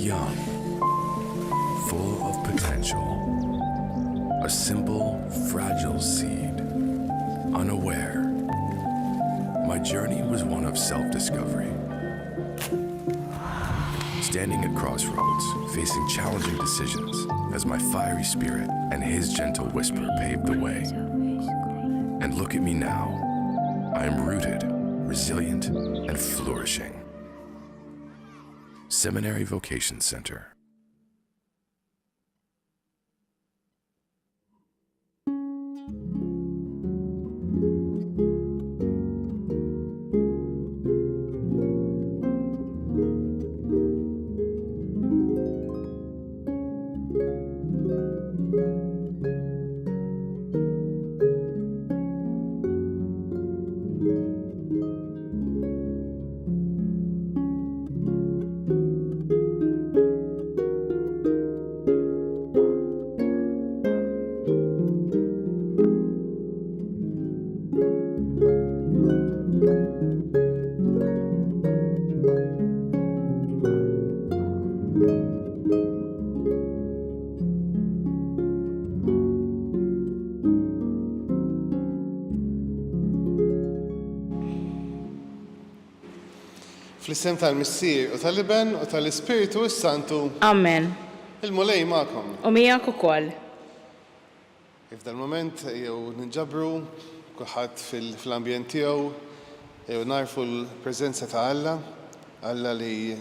young, full of potential, a simple, fragile seed, unaware. My journey was one of self-discovery. Standing at crossroads, facing challenging decisions, as my fiery spirit and his gentle whisper paved the way. And look at me now. I am rooted, resilient, and flourishing. Seminary Vocation Center. Fl-isem tal-Missier u tal-Iben u tal-Ispiritu Santu. Amen. Il-mulej ma'kom. U miegħek ukoll. F'dan moment jew ninġabru kulħadd fl-ambjent tiegħu jew narfu l-preżenza ta' Alla li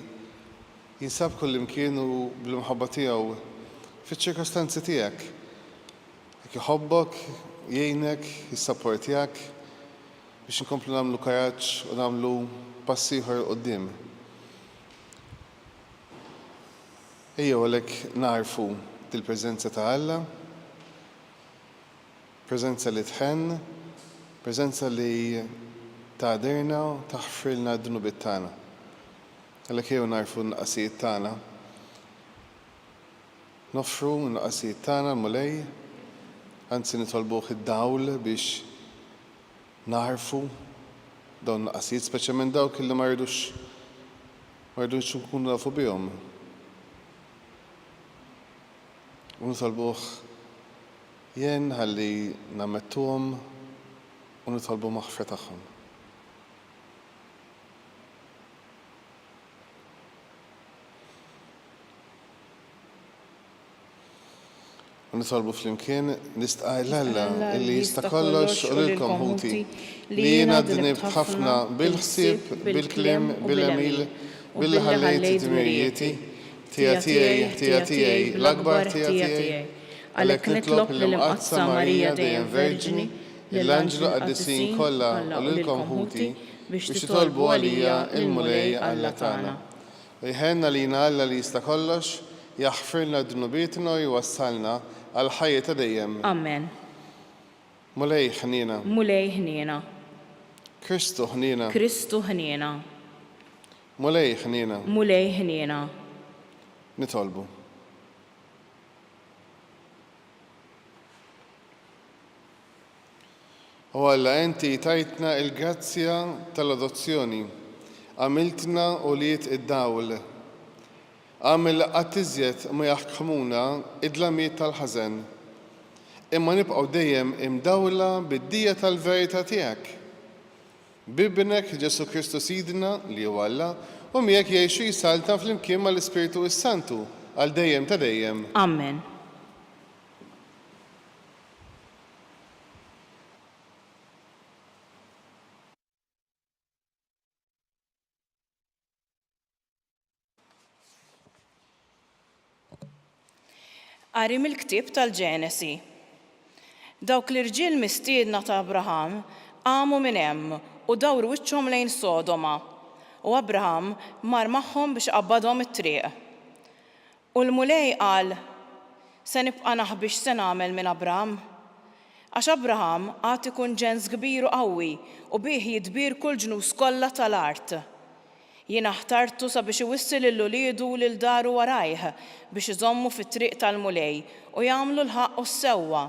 jinsab kull imkien u bl-imħabba tiegħu fiċ-ċirkostanzi tiegħek. Jħobbok, jgħinek, jissapportjak biex inkomplu nagħmlu karaġġ u nagħmlu passi ieħor quddiem. Ejjew għalhekk narfu dil-preżenza ta' Alla, preżenza li tħenn, preżenza li tgħadirna u taħfrilna d-dunubiet tagħna. Għalhekk ejjew narfu n-nuqqasijiet tagħna. Nofru n-nuqqasijiet tagħna l-mulej, anzi nitolbuh id-dawl biex narfu dawn nuqqasijiet, speċjalment dawk li ma rridux nkunu nafu bihom. U nitolbuh jien ħalli nammettuhom u nitolbu maħfra tagħhom. U nitolbu flimkien nistqaj l-Alla illi jista' kollox u lilkom ħuti li jiena dnib ħafna bil-ħsieb, bil-kliem, bil-għamil, billi ħallejt dmirijieti tiegħi l-akbar tiegħi. Għalhekk nitlob lill-Imqazza Marija dejjem Verġini, l-Anġlu qaddisin kollha u lilkom ħuti biex titolbu għalija il-mulej Alla tagħna. U jħenna lina Alla li jista' kollox jaħfirna d-dunubietna u jwassalna għal ħajja ta' dejjem. Amen. Mulej ħniena. Mulej ħniena. Kristu ħniena. Kristu ħniena. Mulej ħniena. Mulej ħniena. Nitolbu. U Alla inti tajtna il-grazzja tal-adozzjoni, għamiltna u liet id-dawl. Għamil għattizjet ma jaħkmuna id-lamiet tal-ħazen. Imma nibqgħu dejjem imdawla bid-dija tal-verità tiegħek. Bibnek Ġesu Kristu Sidna li huwa Alla u miegħek jgħixu jisalta flimkien mal-Ispiritu Santu għal dejjem ta' dejjem. Amen. Qari mill-ktieb tal-Ġenesi. Dawk l-irġiel mistiedna ta' Abraham qamu minn hemm u dawru wiċċhom lejn Sodoma. U Abraham mar magħhom biex qabbadhom it-triq. U l-mulej qal: se nibqa' naħbix se nagħmel minn Abraham? Għax Abraham għad ikun ġens kbir u qawwi u bih jitbir kull ġnus kollha tal-art. Jiena ħtartu sabiex iwissil lil-uliedu u lil daru warajh biex iżommu fit-triq tal-mulej u jagħmlu l-ħaqq u s-sewwa.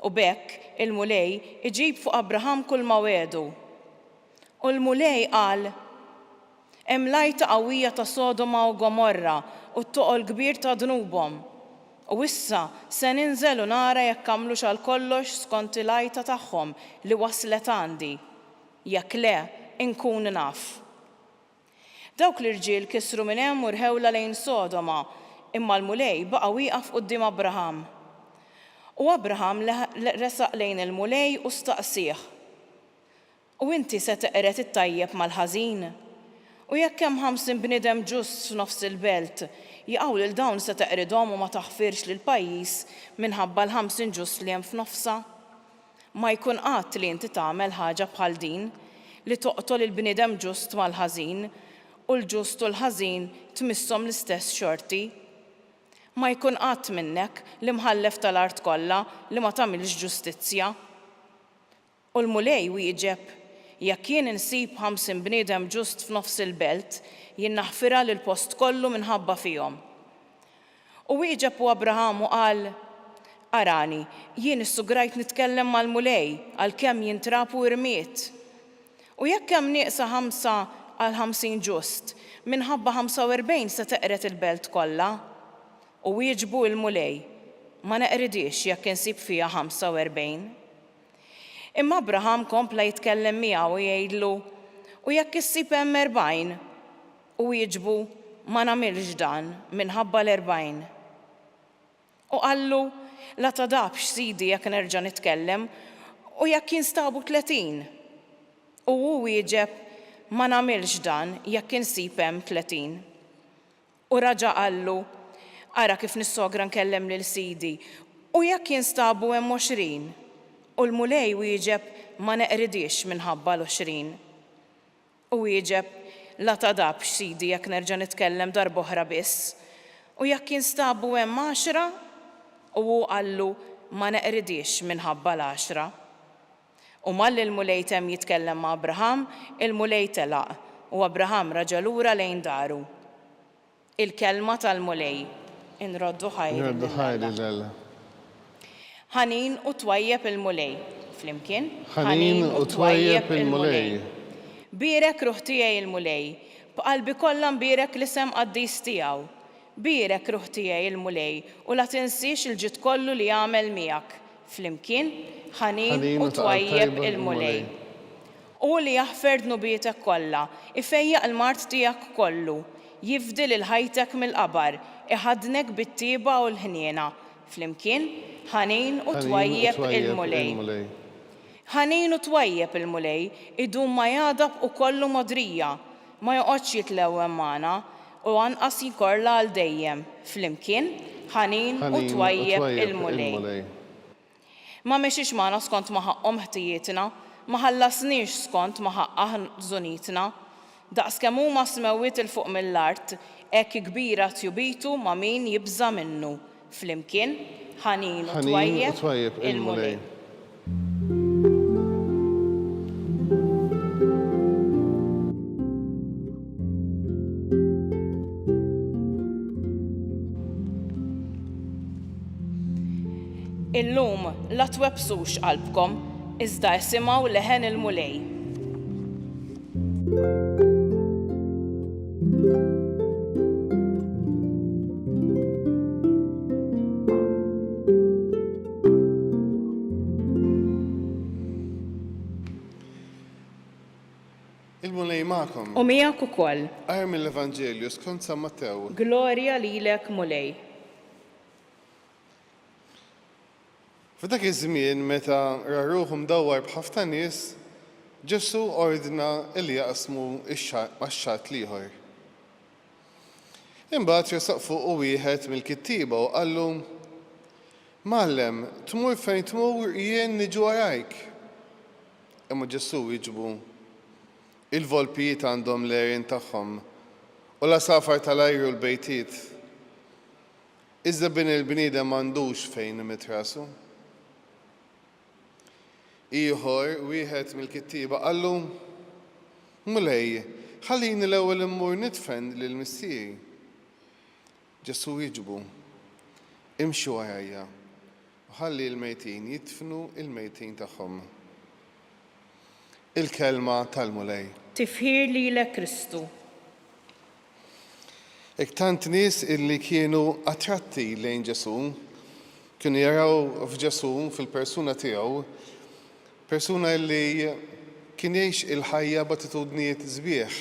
U bekk il-mulej iġib fuq Abraham kull ma wedu. U l-mulej qal: Hemm lajta qawwija ta' Sodoma u Gomorra u t-toqol kbir ta' dnubhom. U issa se ninżel u nara jekk għamlux għal kollox skont il-lajta tagħhom li waslet għandi. Jekk le, inkun naf. Dawk l-irġiel kisru minn hemm u rħewla lejn Sodoma, imma l-mulej baqa' wieqaf quddiem Abraham. U Abraham resaq lejn il-mulej u staqsih. U inti se teqret it-tajjeb mal-ħażin? U jekk hemm 50 bniedem ġust f'nofs il-belt, jaqgħu lil dawn se teqridhom u ma taħfirx lil pajjiż minħabba l-50 ġust li hemm f'nofsa? Ma jkun qatt li inti tagħmel ħaġa bħal din li toqtol il-bniedem ġust mal-ħażin u l-ġust u l-ħażin tmisshom l-istess xorti. Ma jkun qatt minnek li mħallef tal-art kollha li ma tagħmilx ġustizzja. U l-mulej wieġeb, jekk jien insib 50 bniedem ġust f'nofs il-belt, jien naħfirha lil post kollu minħabba fihom. U wieġeb u Abraham u qal, arani, jien issugrajt nitkellem mal-mulej għalkemm jintrapu irmiet. U jekk hemm nieqsa 5 għal 50 ġust, minħabba 45 se teqret il-belt kollha. U wieġbu l-mulej, ma neqridix jekk insib fiha 45. Imma Abraham kompla jitkellem miegħu u jgħidlu, u jekk issib hemm 40, u wieġbu ma nagħmilx dan minħabba l-40. U qallu, la tadabx sidi jekk nerġa' nitkellem, u jekk jinstabu 30. U hu wieġeb, ma nagħmilx dan jekk insib hemm 30. U raġa' qallu, ara kif nissogra nkellem lil sidi, u jekk jinstabu hemm 20. U l-mulej wieġeb ma neqridix minħabba l-20. U wieġeb, la tadabx sidi jekk nerġa' nitkellem darba oħra biss. U jekk jinstabu hemm 10, u hu qallu ma neqridix minħabba l-10. U malli l-mulej temm jitkellem ma' Abraham, il-mulej telaq u Abraham raġa' lura lejn daru. Il-kelma tal-mulej. Inroddu ħajri. Ħanin u twajjeb il-mulej. Flimkien? ħanin u twajjeb il-mulej. Birek ruħ tiegħi il-mulej. B'qalbi kollha birek l-isem qaddis tiegħu. Birek ruħ tiegħi il-mulej u la tinsix il-ġid kollu li jagħmel miegħek. Flimkien? Ħanin u twajjeb il-mulej. U li jaħfer dnubietek kollha, ifejjaq il-mart tiegħek kollu, jifdil il-ħajtek mill-qabar, iħadnek bit-tieba u l-ħniena. Flimkien? Ħanin u twajjeb il-mulej. Ħanin u twajjeb il-mulej, idum ma jadab u kollu modrija, ma joqgħodx jitlewwem magħna u anqas jikorla għal dejjem. Flimkien? Ħanin u twajjeb il-mulej. Ma mexiex magħna skont ma ħaqhom ħtijietna, ma ħallasniex skont ma ħaqqa żunitna. Daqskemm huma smewwiet il fuq mill-art, hekk kbira tjubitu ma' min jibża minnu. Flimkien? Ħanin u twajjeb il-mulej. Illum la twebsux qalbkom, iżda isimgħu leħen il-mulej. Il-mulej magħkom. U miegħek ukoll. Qari mill-Evanġelju skont San Mattew. Glorja lilek mulej. F'dak iż-żmien meta ra ruħu mdawwar b'ħafna nies, Ġesu ordna li jaqsmu x-xatt ieħor. Imbagħad resaq fuq wieħed mill-kittieba u qallu, Mallem, tmur fejn tmur jien niġu warajk. Imma Ġesu wieġbu, il-volpijiet għandhom l-għerien tagħhom u l-asafar tal-ajru l-bejtiet. Iżda bin il-bniedem m'għandux fejn imitrasu. Ieħor wieħed mill-kittieba qallu, Mulej, ħallini l-ewwel immur nidfen lill-missieri. Ġesu wieġbu, imxu warajja u ħalli l-mejtin jidfnu il-mejtin tagħhom. Il-kelma tal-mulej. Tifħir lilek Kristu. Tant nies illi kienu attratti lejn Ġesu, kienu jaraw f'Ġesu fil-persuna tiegħu, persuna illi kien jgħix il-ħajja b'attitudnijiet sbieħ,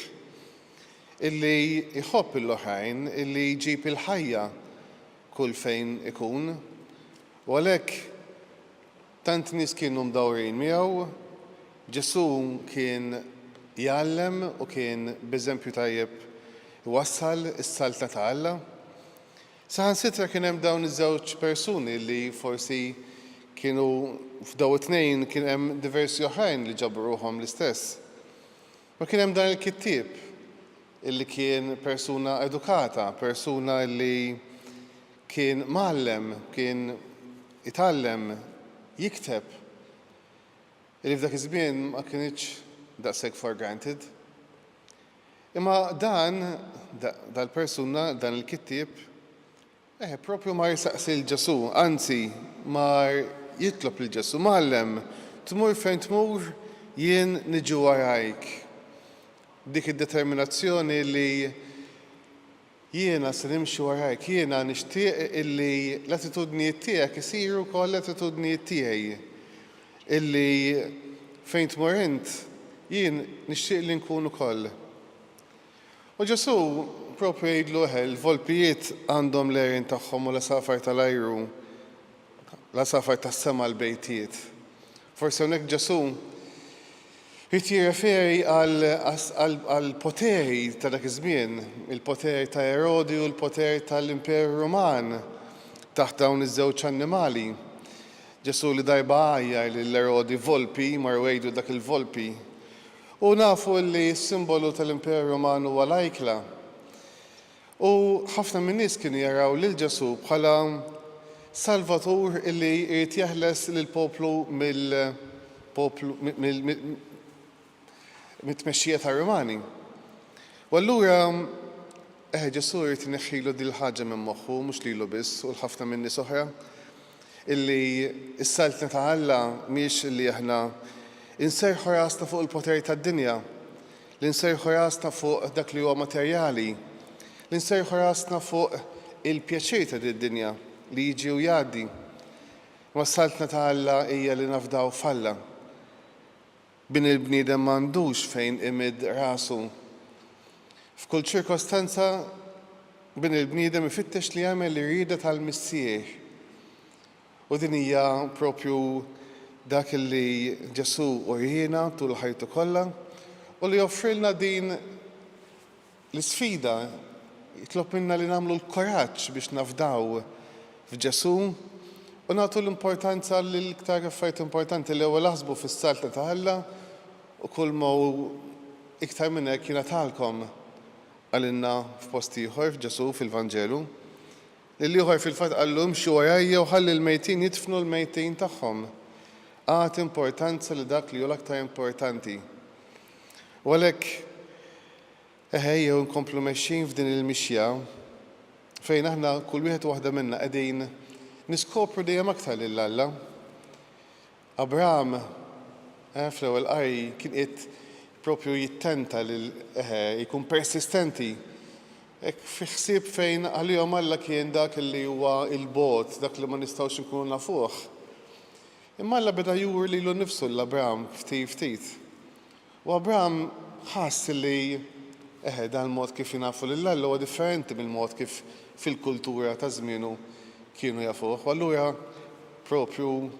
illi jħobb l-oħrajn, illi jġib il-ħajja kull fejn ikun, u għalhekk tant nies kienu mdawrin miegħu, Ġesu kien jgħallem u kien b'eżempju tajjeb wassal is-salta ta' Alla. Saħansitra kien hemm dawn iż-żewġ persuni li forsi kienu f'daw it-tnejn kien hemm diversi oħrajn li ġabu ruhom l-istess. Ma kien hemm dan il-kittieb illi kien persuna edukata, persuna li kien mgħallem, kien itgħallem, jikteb, illi f'dak iż-żmien ma kienx daqshekk for granted. Imma dal-persuna, dan il-kittieb, propju ma jisaqsi l-Ġesu, anzi, ma jitlob l-Ġesu, mgħallem, tmur fejn tmur, jien niġi warajk. Dik id-determinazzjoni li jiena se nimxi warajk, jiena nixtieq illi l-attitudnijiet tiegħek isiru wkoll l-attitudnijiet tiegħi. Illi fejn tmur int, jien nixtieq li nkun ukoll. U Ġesu propju jgħidlu l-volpijiet għandhom l-erin tagħhom u l-asafar tal-ajru, l-asafar tas-sema l-bejtiet. Forsi hawnhekk Ġesu jrid jirreferi għal poteri ta' dak iż-żmien, il-poteri ta' Erodi u l-poteri tal-Imperu Ruman taħt dawn iż-żewġ annimali. Ġesu li darba għajjar lill-Erodi volpi, marru jgħidu dak il-volpi. U nafu li s-simbolu tal-Imperu Roman huwa l-ajkla. U ħafna minn nies kienu jaraw lil Ġesu bħala Salvatur illi jrid jeħles lill-poplu mit-tmexxija tar-Rumani. U allura Ġesu jrid ineħħilu din il-ħaġa minn moħħu mhux lilu biss u l-ħafna minn nies oħra illi s-saltna ta' Alla mhix illi aħna inserħu rasna fuq il-poteri tad-dinja, li nserħu rasna fuq dak li huwa materjali, li nserħu rasna fuq il-pjaċir ta' din-dinja li jiġi u jgħaddi. Ma s-saltna ta' Alla hija li nafdaw f'Alla. Bin il-bniedem m'għandux fejn imid rasu. F'kull ċirkostanza bin il-bniedem ifittex li jagħmel ir-rieda tal-Missieħ. U din hija propju dak li Ġesu urjina tul ħajtu kollha u li joffrilna din l-sfida, jitlob minna li nagħmlu l-kuraġġ biex nafdaw f'Ġesu u nagħtu l-importanza l-iktar affarijiet importanti li ewwel aħsbu fis-salta ta' Alla u kull ma iktar minn hekk jingħatalkom għalilna f'post ieħor f'Ġesu fil-Vanġelu. L-ieħor fil-fatt qallu imxu warajja u ħalli l-mejtin jidfnu l-mejtin tagħhom. Għat importanza li dak li hu l-aktar importanti. U għalhekk jew nkomplu mexxin f'din il-mixja fejn aħna kull wieħed waħda minnha qegħdin niskopru dejjem aktar lil Alla. Abraham fl-ewwel qari kien qiegħed propju jittenta lil jkun persistenti. Hekk fi ħsieb fejn għalihom Alla kien dak li huwa il-bot, dak li ma nistgħux inkunu nafuh. Imma Alla beda jur lilu nnifsu l-Abraham ftit. U Abraham ħass li dan il-mod kif jinafu lill-Alla huwa differenti mill-mod kif fil-kultura ta' żmienu kienu jafuh. U allura propju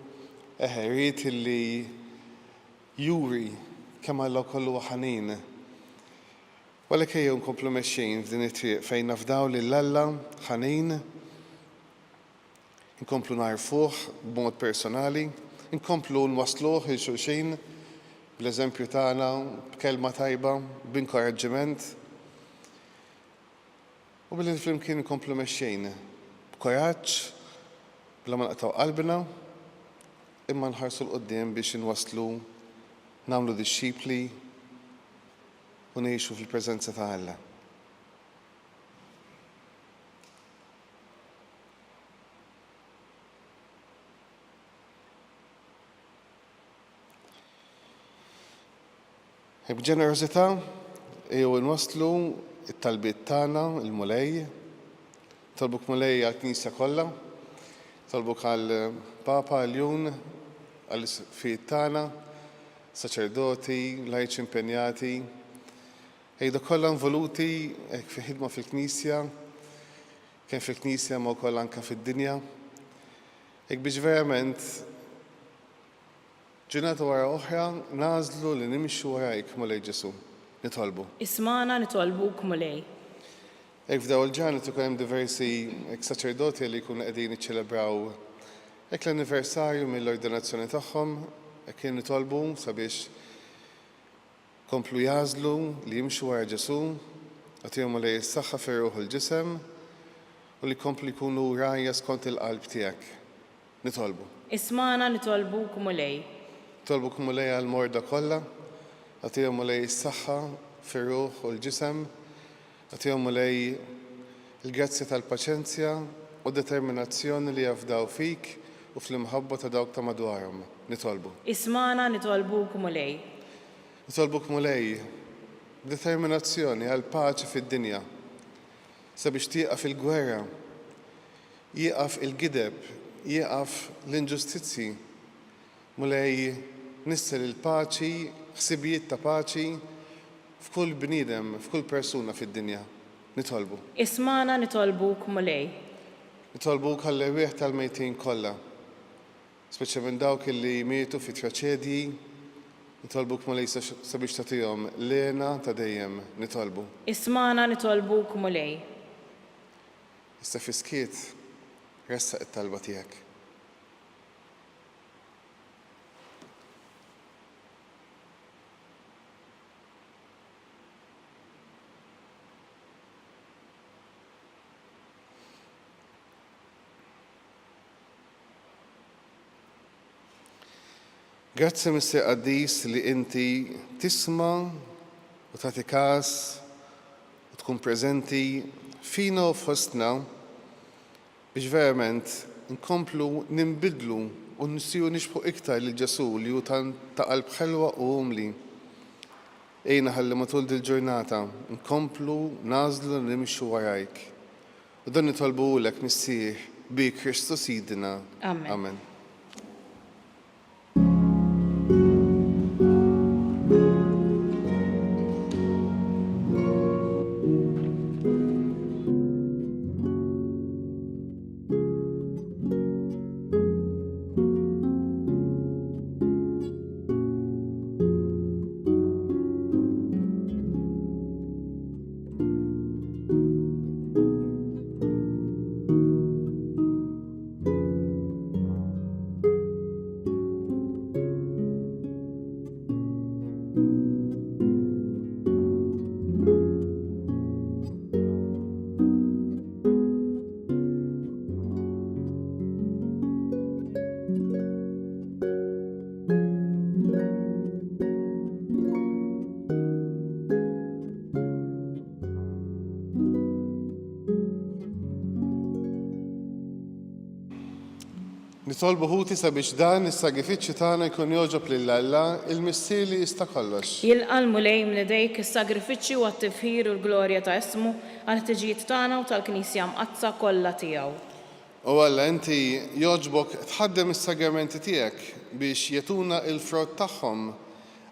rrid li juri kemm Alla kollu ħanin. U għalhekk ejjew nkomplu mexxin f'din it-triq fejn nafdaw lill-Alla ħanin, nkomplu narfuh b'mod personali, nkomplu nwasluh il-xulxin bl-eżempju tagħna, b'kelma tajba, b'inkoraġġiment. U billi flimkien nkomplu mexxejn b'koraġġ, bla ma naqtaw qalbna, imma nħarsu l-qudiem biex inwasslu nagħmlu disċipli u ngħixu fil-preżenza ta' Alla. B'ġenerosità jew inwasslu it-talbiet tagħna il-mulej, nitolbuk mulej għall-Knisja kollha, nitolbuk għall-Papa Ljun, għall-isfijiet tagħna, saċerdoti, lajċ impenjati, ejda kollha involuti fi ħidma fil-Knisja, kemm fil-Knisja ma wkoll anke fid-dinja. Hekk biex verament ġurnata wara oħra nażlu li nimxu warajk mulej Ġesu. Nitolbu. Ismana nitolbuk mulej. Hekk f'daw il-ġranet ukoll hemm diversi saċerdoti li jkunu qegħdin jiċċelebraw hekk l-anniversarju mill-ordinazzjoni tagħhom, hekk kien nitolbu sabiex komplu jażlu li jimxu wara Ġesu, għatihom mulej is-saħħa fir-ruħ il-ġisem u li komplu jkunu rajja skont il-qalb tiegħek. Nitolbu. Ismana nitolbuk mulej. Nitolbuk mulej għall-morda kollha, għatihom mulej is-saħħa fir-ruħ u l-ġisem, għatihom mulej il-grazzja tal-paċenzja u determinazzjoni li jafdaw fik u fl-imħabba ta' dawk ta' madwarhom. Nitolbu. Ismana nitolbuk mulej. Nitolbuk mulej determinazzjoni għal paċi fid-dinja sabiex tieqaf il-gwerra, jieqaf il-gideb, jieqaf l-inġustizzi, mulej nissel il-paċi, ħsibijiet ta' paċi f'kull bniedem, f'kull persuna fid-dinja. Nitolbu. Ismana nitolbuk mulej. Nitolbuk għall-irwieħ tal-mejtin kollha, speċjalment dawk li mietu fi traċedji, nitolbuk mulej sabiex tagħtihom lena ta' dejjem. Nitolbu. Ismana nitolbuk mulej. Issa fiskiet ressaq it-talba tiegħek. Grazzi Mr. Qaddis li inti tisma' u tagħti każ u tkun preżenti fina u fostna biex verament nkomplu nimbidlu u nistiju nixbħu iktar lil Ġesu li hu ta' qalb ħelwa u umli. Ejna ħalli matul dil-ġurnata nkomplu nażlu nimxu warajk. U dan nitolbulek Missieħ bi Kristus Sidina. Amen. Amen. Nitolbu ħuti sabiex dan is-sagrifiċċju tagħna jkun jogħġob lil Alla, il-Missier li jista' kollox. Jilqa' mulej minn idejk is-sagrifiċċju għat-tifħir u l-glorja ta' ismu għal-ħtiġijiet tagħna u tal-Knisja mqazza kollha tiegħu. U Alla inti jogħġbok tħaddem is-sagramenti tiegħek biex jagħtuna l-frott tagħhom.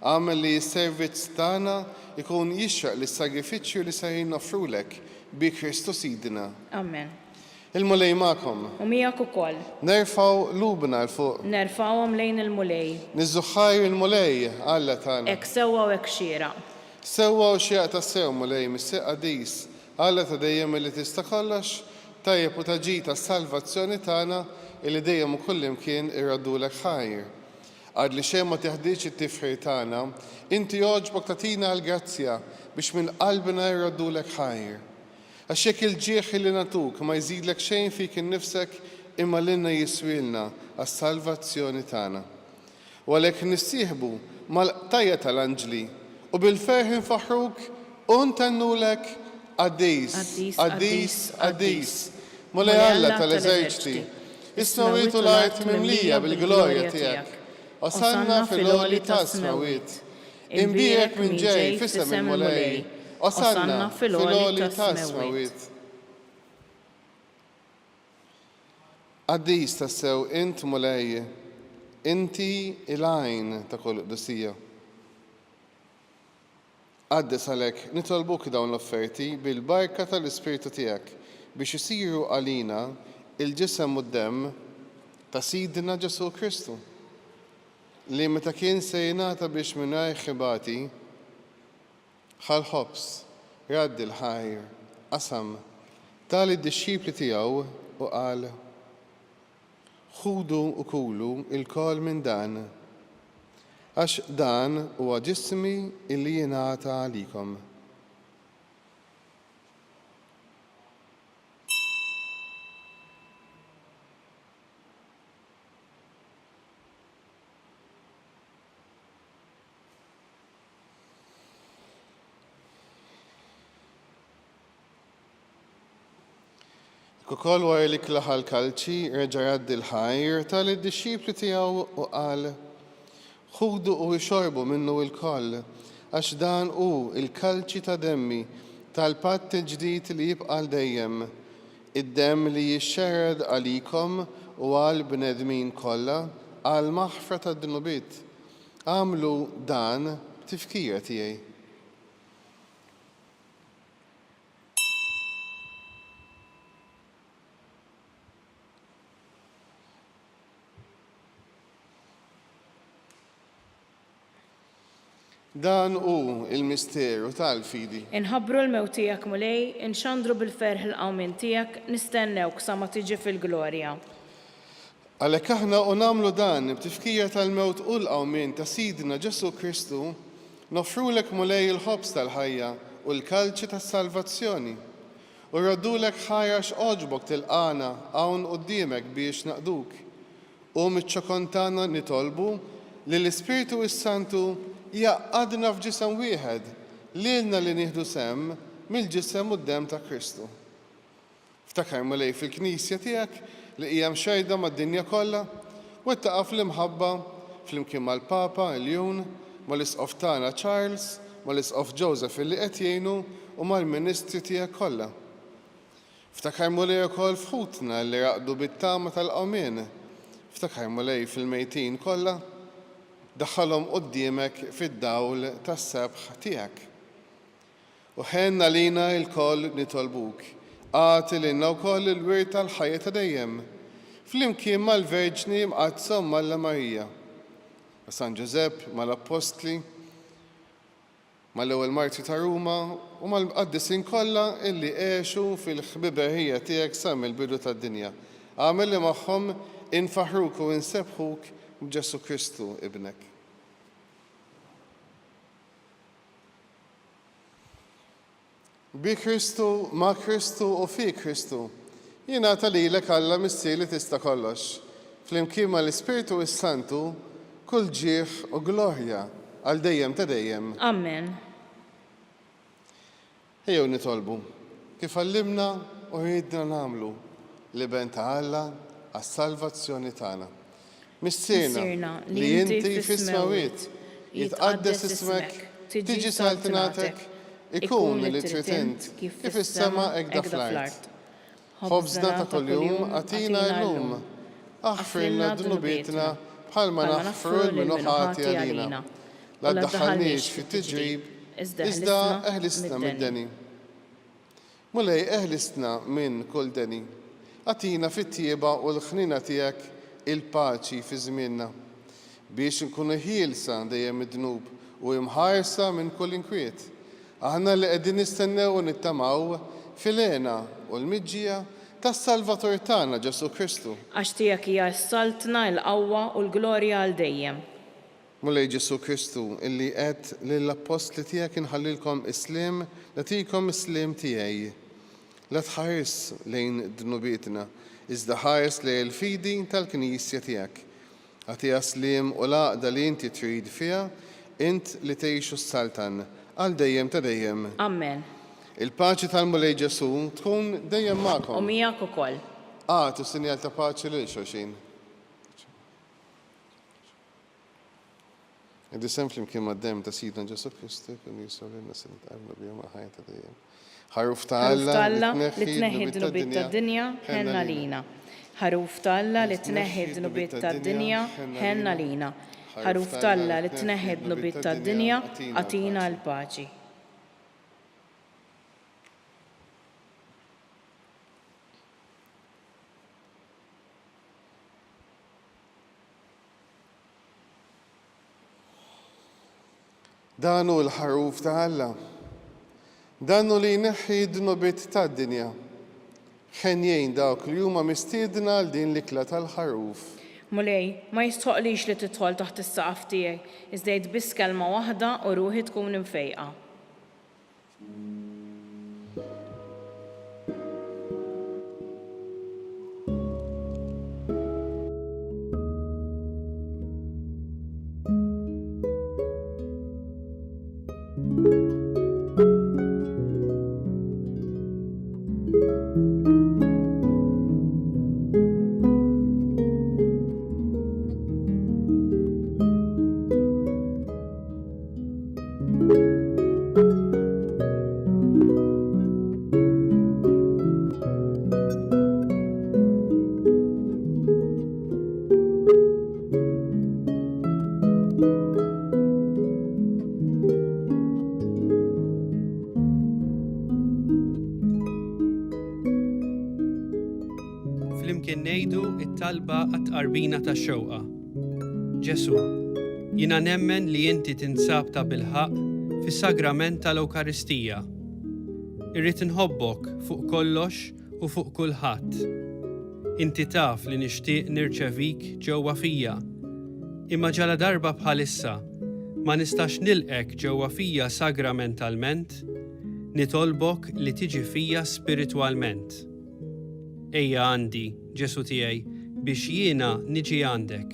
Għamel li s-servizz tagħna jkun jixraq lis-sagrifiċċju li se jinnofrulek bi Kristus Sidina. Amen. Il-mulej magħkom. U miegħek ukoll. Nerfgħu lubna l fuq. Nerfgħuhom lejn il-mulej. Niżżuħħajr il-mulej Alla tagħna. Hekk sewwa u hekk xieraq. Sewwa u xieraq tas-sew mulej Missier Qaddis. Alla ta' dejjem li tista' kollox, tajjeb u taġi tas-salvazzjoni tagħna li dejjem u kull imkien irraddulek ħajr. Għad li xejn ma teħdiġ it-tifħir tagħna, inti jogħġbok tagħtina l-grazzja biex minn qalbna irraddulek ħajr. Għax jekk il-ġieħ li natuk ma jżidlek xejn fik innifsek imma lilna jiswilna għas-salvazzjoni tagħna. U għalhekk nissieħbu mal-qtajja tal-anġli u bil-ferħ infaħruk u ntennulek Qaddis, Qaddis, Qaddis. Mulej Alla tal-eżerċiti, is-smawiet u l-art mimlija bil-glorja tiegħek. Osanna fil-għoli ta' smawiet. Imbierek minn ġej f'isem il-mulej. Osanna fil-għoli tas-smawiet. Għaddis tassew int mulej, inti il-għajn ta' kull qdusija. Għaddis għalek nitolbuk dawn l-offerti bil-barka tal-Ispiritu tiegħek biex isiru għalina il-ġisem u d-dem ta' Sidna Ġesu Kristu li meta kien se jingħata biex mingħajr ħibati ħal-ħobs, raddi l-ħajr, qasam tali d-disċipli tiegħu u qal ħudu u kulu il-kol minn dan għax dan huwa ġismi illi jingħata għalikom. Kukol wara li klaħal kalċi reġa' raddi l-ħajr tal-disċipli tiegħu u qal ħudu u jxorbu minnu il-koll, għax dan u il-kalċi ta' demmi tal-patt il-ġdid li jibqal dejjem, id-dem li jixxerred għalikom u għal bnedmin kollha għal maħfra ta' d-nubiet. Għamlu dan tifkira tiegħi. Dan u il-misteru tal-fidi. Inħabbru l-mewt tiegħek mulej, inxandru bil-ferħ il-qawmin tiegħek, nistennewk sa ma tiġi fil-glorja. Għalhekk aħna u nagħmlu dan b'tifkira tal-mewt u l-qawmin ta' Sidna Ġesu Kristu, nofrulek mulej il-ħobs tal-ħajja u l-kalċi tas-salvazzjoni. U raddulek ħajja x'oġbok tilqana hawn quddiemek biex naqduk. U miċ-ċokontana nitolbu li l-Ispiritu s-Santu jaqadna f'ġisem wieħed lilna li nieħdu sem mill-ġisem u d-dem ta' Kristu. Ftakar mulej fil-Knisja tiegħek li hija mxejda mad-dinja kollha u ittaqa' fl-imħabba flimkien mal-Papa Iljun, mal-Isqof tagħna Charles, mal-Isqof Joseph illi qed jgħinu u mal-Ministri tiegħek kollha. Ftakar mulej ukoll f'ħutna li raqdu bit-tama tal-qawmien. Ftakar mulej fil-mejtin kollha daħħalhom quddiemek fid-dawl tas-sebħ tiegħek. U ħenna lina l-koll nitolbuk, għati lilna wkoll il-wirt tal-ħajja ta' dejjem, flimkien mal-Verġni mqazzom Malla Marija, ma' San Ġusepp, mal-Apostli, mal-ewwel Marti ta' Ruma u mal-mqaddisin kollha illi għexu fil-ħbiberija tiegħek sa mill-bidu tad-dinja. Għamel li magħhom infaħruk u insebħuk b'Ġesu Kristu ibnek. Bi Kristu, ma' Kristu u fi Kristu, jingħata lilek Alla missier li tista' kollox, flimkien mal-Ispiritu s-Santu kull ġieħ u glorja għal dejjem ta' dejjem. Amen. Ejjew nitolbu kif għallimna u rridna nagħmlu li ben ta' Alla għas-salvazzjoni tagħna. Missierna li inti fis-smawiet jitqaddes ismek, tiġi saltinatek, ikun li trid int kif is-sema hekk fl-art. Ħobżna ta' kuljum għatina llum, aħfrilna dhunubietna bħalma naħfru l-minuħati għalina. La ddaħħalniex fit-tiġrib, iżda eħlisna mid-deni. Mulej eħlisna minn kull deni. Għatina fit-tieba u l-ħnina tiegħek il-paċi fi żmienna biex nkunu ħielsa dejjem id-dnub u imħarsa minn kull inkwiet. Aħna li qegħdin nistennew u nittamaw fil-għena u l-miġġija tas-Salvatur tagħna Ġesu Kristu. Għax tiegħek hija s-saltna l-qawwa u l-glorja għal dejjem. Mulej Ġesu Kristu illi qed lill-apostli tiegħek inħallilkom islim nagħtikom islim tiegħi. La tħares lejn dnubietna, iżda ħares lejn il-fidi tal-Knisja tiegħek. Għatiha slim u laqda li inti trid fiha, int li tgħixu s-saltan għal dejjem ta' dejjem. Amen. Il-paċi tal-Mulej Ġesu tkun dejjem magħkom. U miegħek ukoll. Għatu sinjal ta' paċi lil xulxin. id-disem flimkien mad-dem ta' Sidna Ġesu Kristi kun jiswa lilna se nitqablu bihom ħajja ta' dejjem. Ħaruf ta' Alla li tneħħi d-dnubiet tad-dinja ħenna lina. Ħaruf ta' Alla li tneħħi d-dnubiet tad-dinja ħenna lina. Ħaruf ta' Alla li tneħħi d-dnubiet tad-dinja atina l-paċi. Danu l-ħaruf ta' Alla. Danu li jneħħi d-dnubiet tad-dinja. Ħenjejn dawk li huma mistiedna għal din l-ikla tal-ħaruf. Mulej, ma jistħoqlix li tidħol taħt is-saqaf tiegħi, iżda jgħid biss kelma waħda u ruħi tkun imfejqa. Flimkien ngħidu t-talba għat-tqarbina tax-xewqa. Ġesu, jiena nemmen li inti tinsab ta' bilħaq fis-sagrament tal-Ewkaristija. Irrid inħobbok fuq kollox u fuq kulħadd. Inti taf li nixtieq nirċevik ġewwa fija, imma ġala darba bħalissa ma nistax nilqek ġewwa fija sagramentalment, nitolbok li tiġi fija spiritwalment. Ejja għandi, Ġesu tiegħi, biex jiena niġi għandek.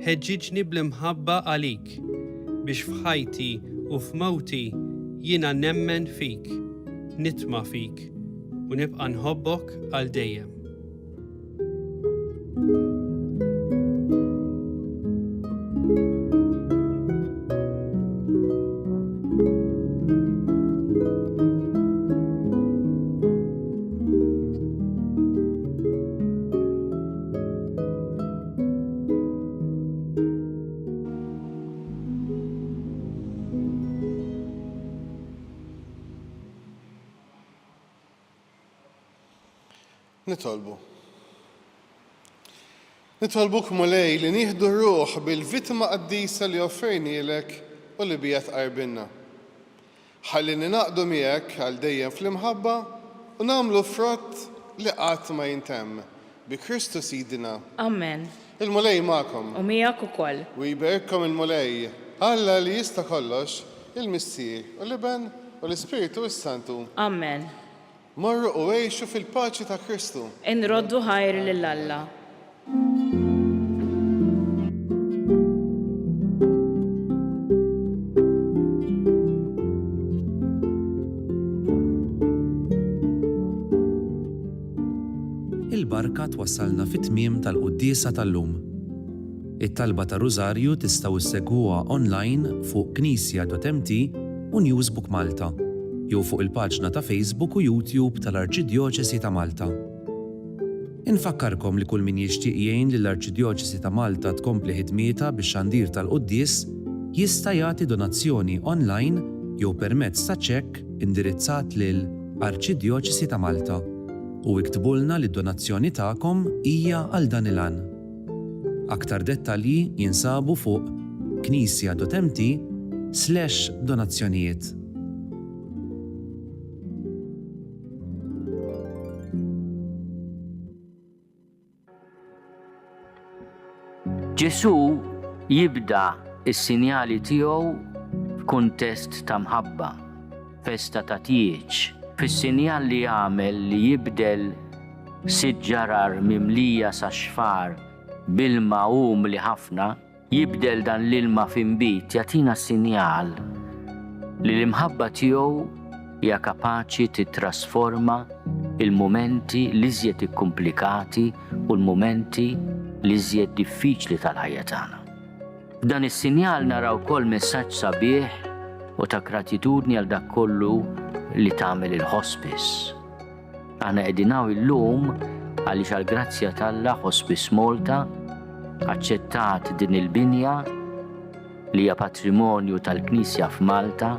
Ħeġġiġni bl-imħabba għalik, biex f'ħajti u f'mewti jiena nemmen fik, nitma' fik u nibqa' nħobbok għal dejjem. Nitolbuk mulej li nieħdu ruħ bil-vittma qaddisa li offrejnielek u li bija tqarbinna. Ħalli ninaqdu miegħek għal dejjem fl-imħabba u nagħmlu frott li qatt ma jintemm bi Kristu Sidina. Amen. Il-mulej magħkom. U miegħek ukoll. U jberkkom il-mulej. Alla li jista' kollox, il-Missier u l-Iben u l-Ispiritu Santu. Amen. Morru u għejxu fil-paċi ta' Kristu. Inroddu ħajr lill-Alla. Il-barka twassalna fit-tmiem tal-quddiesa tal-lum. It-talba ta' Rużarju tistgħu issegwuha online fuq knisja.mt u Newsbook Malta, jew fuq il-paġna ta' Facebook u YouTube tal-Arċidjoċesi ta' Malta. Infakkarkom li kull min jixtieq jgħin li l-Arċidjoċesi ta' Malta tkompli ħidmietha bix-xandir tal-quddies jista' jagħti donazzjoni online jew permezz ta' ċekk indirizzat lil Arċidjoċesi ta' Malta u iktbulna li d-donazzjoni tagħkom hija għal dan il-għan. Aktar dettalji jinsabu fuq knisja.mt/donazzjonijiet. Ġesu jibda is-sinjali tiegħu f'kuntest ta' mħabba, festa ta' tieġ, fis-sinjal li jagħmel li jibdel sitt ġarar mimlija sa' xfar bilma li ħafna, jibdel dan l-ilma f'inbit jagħtina sinjal li l-imħabba tiegħu hija kapaċi titrasforma il-mumenti li żjed ikkumplikati u l-mumenti li żjed diffiċli tal-ħajja tagħna. F'dan is-sinjal naraw wkoll messaġġ sabiħ u ta' gratitudni għal dak kollu li tagħmel il-hospice. Aħna qegħdin hawn illum għaliex għall-grazzja tal-Alla Hospice Malta aċċettat din il-binja li hija patrimonju tal-Knisja f'Malta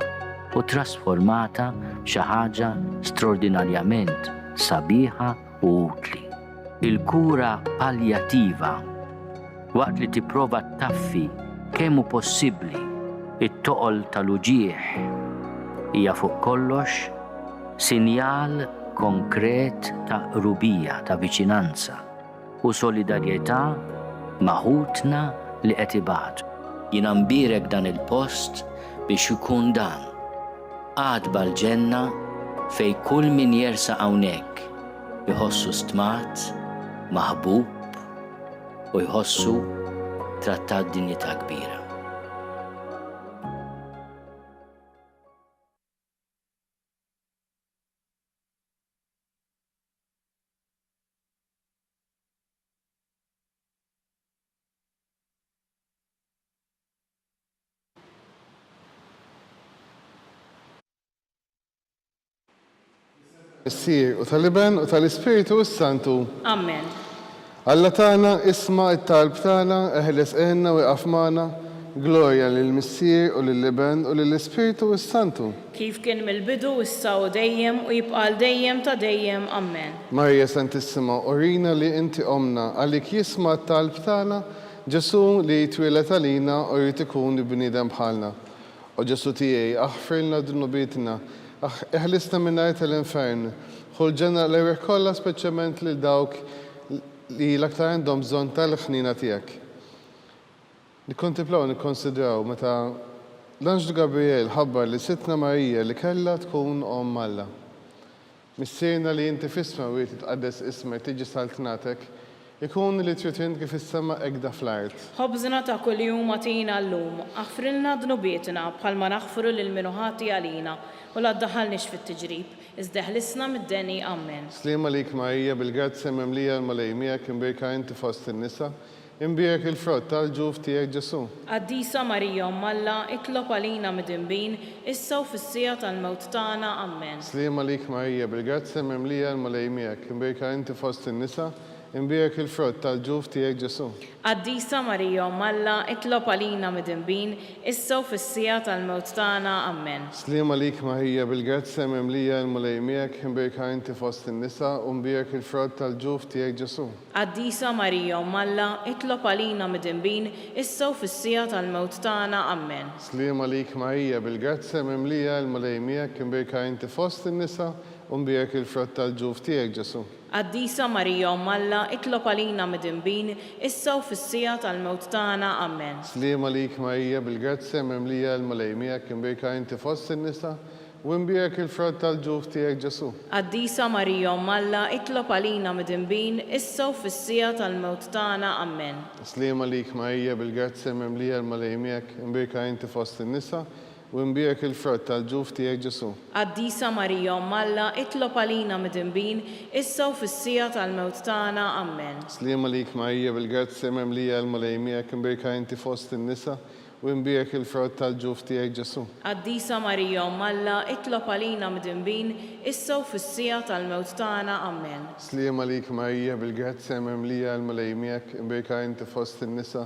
u trasformata xi ħaġa straordinarjament sabiħa u utli. Il-kura paljattiva waqt li tipprova taffi kemm hu possibbli it-toqol tal-uġieħ hija fuq kollox sinjal konkret ta' qrubija, ta' viċinanza u solidarjetà maħutna li qed ibatu. Jiena nbierek dan il-post biex ikun dan għadba l-ġenna fej kull min jersa hawnhekk jħossu stmat, maħbub u jħossu trattat dinjità kbira. Issir u tal-Iben u tal-Ispiritu Santu. Amen. Alla tagħna isma' it-talb tagħna eħles għenna u iqaf magħna, glorja lill-Missier u lill-Iben u lill-Ispiritu Santu. Kif kien mill-bidu issa u dejjem u jibqa' dejjem ta' dejjem. Amen. Marja Santissima, urina li inti omna għalik jisma' t-talb tagħna, Ġesu li jitwieled għalina u jrid ikun bniedem bħalna. U Ġesu tiegħi aħfirlna dunubietna, eħlisna minnajt tal-infern, ħulġenna l-ewer kollha speċjalment lil dawk li l-aktar għandhom bżonn tal-ħnina tiegħek. Nikkontemplaw nikkonsidraw meta l-Anġlu Gabriel ħabbar li Sittna Marija li kellha tkun Omm Alla. Missierna li inti f'isma u titqaddes ismek tiġi saltnatek, ikun li trid kif is-sema ekda fl-art. Ħobżna ta' kuljum atina llum, aħfrilna dnubietna bħalma naħfru lil min ħati għalina u la ddaħħalniex fit-tiġrib, iżda ħlisna mid-deni. Amen. Slima lik Marija bil-grazzja mimlija l-malejmijak imbirka inti fost in-nisa, imbirek il-frott tal-ġuf tiegħek Ġesu. Qaddisa Marija Omm Alla, itlob għalina mid-inbin, issa u fis-sija tal-mewt tagħna. Amen. Slima lik Marija bil-grazzja mimlija l-malejmijak imbirka inti fost in-nisa, imbirek il-frott tal-ġuf tiegħek Ġesu. Qaddisa Marija Omm Alla, itlob għalina mid-inbin, issa u fis-sija tal-mewt tagħna. Amen. Slima lik Marija bil-grazzja mimlija l-malejmijak imbirka inti fost in-nisa u imbirek il-frott tal-ġuf tiegħek Ġesu. Qaddisa Marija Omm Alla, itlob għalina mid-inbin, issa u fis-sija tal-mewt tagħna. Amen. Slima lik Marija bil-grazzja mimlija l-malejmijak imbirka inti fost in-nisa u imbirek il-frott tal-ġuf tiegħek Ġesu. Qaddisa Marija Omm Alla, itlob għalina mid-inbin, issa u fis-sija tal-mewt tagħna. Amen. Slima lik Marija bil-grazzja mimlija l-malejmijak imbirka inti fost in-nisa u imbirek il-frott tal-ġuf tiegħek Ġesu. Qaddisa Marija Omm Alla, itlob għalina mid-inbin, issa u fis-sija tal-mewt tagħna. Amen. Slima lik Marija bil-grazzja mimlija l-malejmijak imbirka inti fost in-nisa u imbirek il-frott tal-ġuf tiegħek Ġesu. Qaddisa Marija Omm Alla, itlob għalina mid-inbin, issa u fis-sija tal-mewt tagħna. Amen. Slima lik Marija bil-grazzja mimlija l-malejmijak imbirka inti fost in-nisa u imbirek il-frott tal-ġuf tiegħek Ġesu. Qaddisa Marija Omm Alla, itlob għalina mid-inbin, issa u fis-sija tal-mewt tagħna. Amen. Slima lik Marija bil-grazzja mimlija l-malejmijak imbirka inti fost in-nisa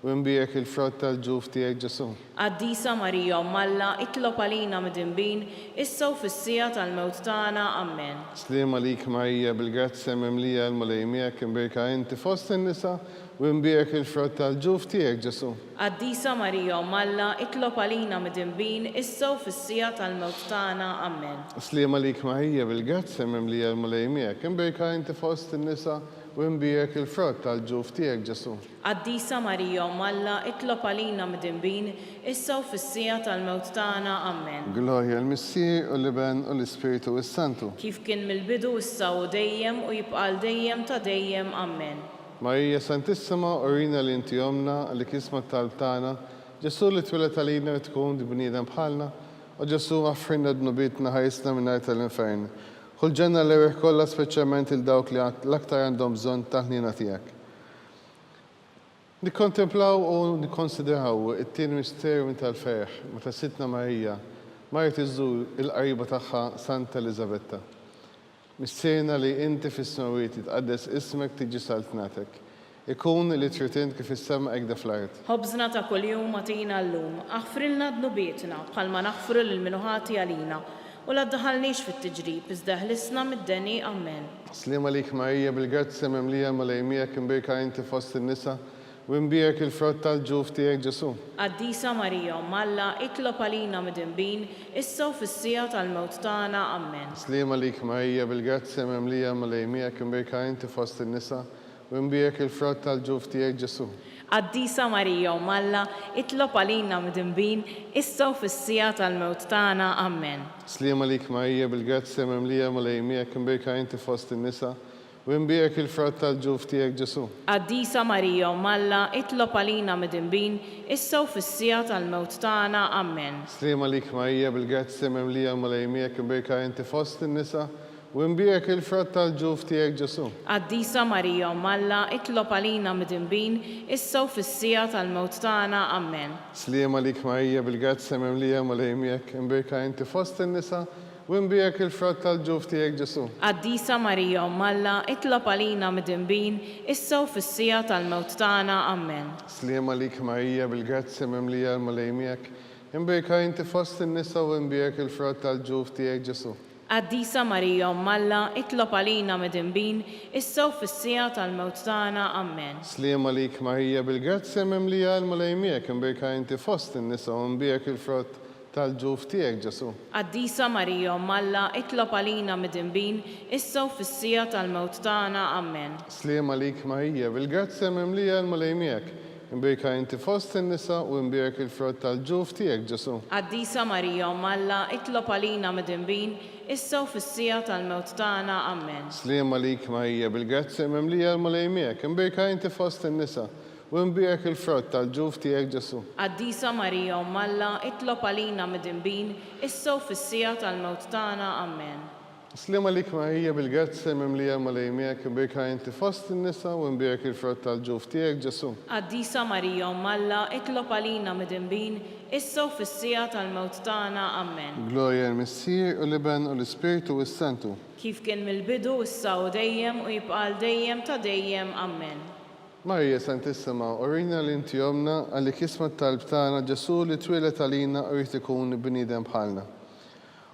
u imbirek il-frott tal-ġuf tiegħek Ġesu. Qaddisa Marija Omm Alla, itlob għalina mid-inbin, issa u fis-sija tal-mewt tagħna. Amen. Slima lik Marija bil-grazzja mimlija l-malejmijak imbirka inti fost in-nisa u imbirek il-frott tal-ġuf tiegħek Ġesu. Qaddisa Marija Omm Alla, itlob għalina mid-inbin, issa u fis-sija tal-mewt tagħna. Amen. Slima lik Marija bil-grazzja mimlija l-malejmijak imbirka inti fost in-nisa u imbirek il-frott tal-ġuf tiegħek Ġesu. Qaddisa Marija Omm Alla, itlob għalina mid-inbin, issa u fis-sija tal-mewt tagħna. Amen. Glorja l-Missier u l-Iben u l-Ispiritu Santu. Kif kien mill-bidu issa u dejjem u jibqa' dejjem ta' dejjem. Amen. Marija Santissima, urina li inti omna li kisma t-talb tagħna, Ġesu li twieled għalina li tkun bniedem bħalna, u Ġesu aħfirna dnubietna ħajsna mingħajr tal-infern. Ħulġenna l-ewer kollha speċjalment il dawk li l-aktar għandhom bżonn tal-ħnina tiegħek. Nikkontemplaw u nikkonsidraw it-tieni misterju minn tal-ferħ meta Sittna Marija marret iżżur il-qariba tagħha Santa Elisabetta. Misterna li inti fis-smawiet jitqaddes ismek tiġi saltnatek. Ikun li trid kif is-sema hekk fl-ard. Ħobżna ta' kuljum atina llum, aħfrilna dnubietna bħalma naħfru lil minuħati għalina u la ddaħħalniex fit-tiġrib iżda ħlisna mid-deni Amen. Slima lik Marija bil-grazzja memlija malejmijek imbirka inti fost in-nisa u imbirek il-frott tal-ġuf tiegħek Ġesu. Qaddisa Marija Malla itlob għalina midinbin issa u fis-sija tal-mewt tagħna Amen. Slima lik Marija bil-grazzja memlija malejmijek imbirka inti fost in-nisa u imbirek il-frott tal-ġuf tiegħek Ġesu. Qaddisa Marija Malla itlob għalina midinbin issa u fis-sija tal-mewt tagħna Amen. Slima lik Marija bil-grazzja memlija malejmijek imbirka inti fost in-nisa u imbirek il-frott tal-ġuf tiegħek Ġesu. Qaddisa Marija Malla itlob għalina midinbin issa u fis-sija tal-mewt tagħna Amen. Slima lik Marija bil-grazzja memlija malejmijek imbirka inti fost in-nisa u imbirek il-frott tal-ġuf tiegħek Ġesu. Qaddisa Marija Malla itlob għalina midinbin issa u fis-sija tal-mewt tagħna Amen. Slima lik Marija bil-grazzja memlija malejmijek imbirka inti fost in-nisa u imbirek il-frott tal-ġuf tiegħek Ġesu. Qaddisa Marija Malla itlob għalina midinbin issa u fis-sija tal-mewt tagħna Amen. Slima lik Marija bil-grazzja memlija malejmijek imbirka inti fost in-nisa u imbirek il-frott tal-ġuf tiegħek Ġesu. Qaddisa Marija Malla itlob għalina midinbin issa u fis-sija tal-mewt tagħna Amen. Slima lik Marija bil-grazzja memlija malejmijek imbirka inti fost in-nisa u imbirek il-frott tal-ġuf tiegħek Ġesu. Qaddisa Marija Malla itlob għalina midinbin issa u fis-sija tal-mewt tagħna Amen. Slima lik Marija bil-grazzja memlija malejmijek imbirka inti fost in-nisa u imbirek il-frott tal-ġuf tiegħek Ġesu. Qaddisa Marija Malla itlob għalina midinbin issa u fis-sija tal-mewt tagħna Amen. Slima lik Marija bil-grazzja memlija malejmijek imbirka inti fost in-nisa u imbirek il-frott tal-ġuf tiegħek Ġesu. Qaddisa Marija Malla itlob għalina midinbin issa u fis-sija tal-mewt tagħna Amen. Slima lik Marija bil-grazzja memlija malejmijek imbirka inti fost in-nisa u imbirek il-frott tal-ġuf tiegħek Ġesu. Qaddisa Marija Malla itlob għalina midinbin issa u fis-sija tal-mewt tagħna Amen. Glorja l-Missier u l-Iben u l-Ispiritu u s-Santu. Kif kien mill-bidu issa u dejjem u jibqal dejjem ta' dejjem Amen. Marija Santissima, orina li inti jomna għalli kismat talb tagħna Ġesu li twilet għalina u jrid ikun bniedem bħalna.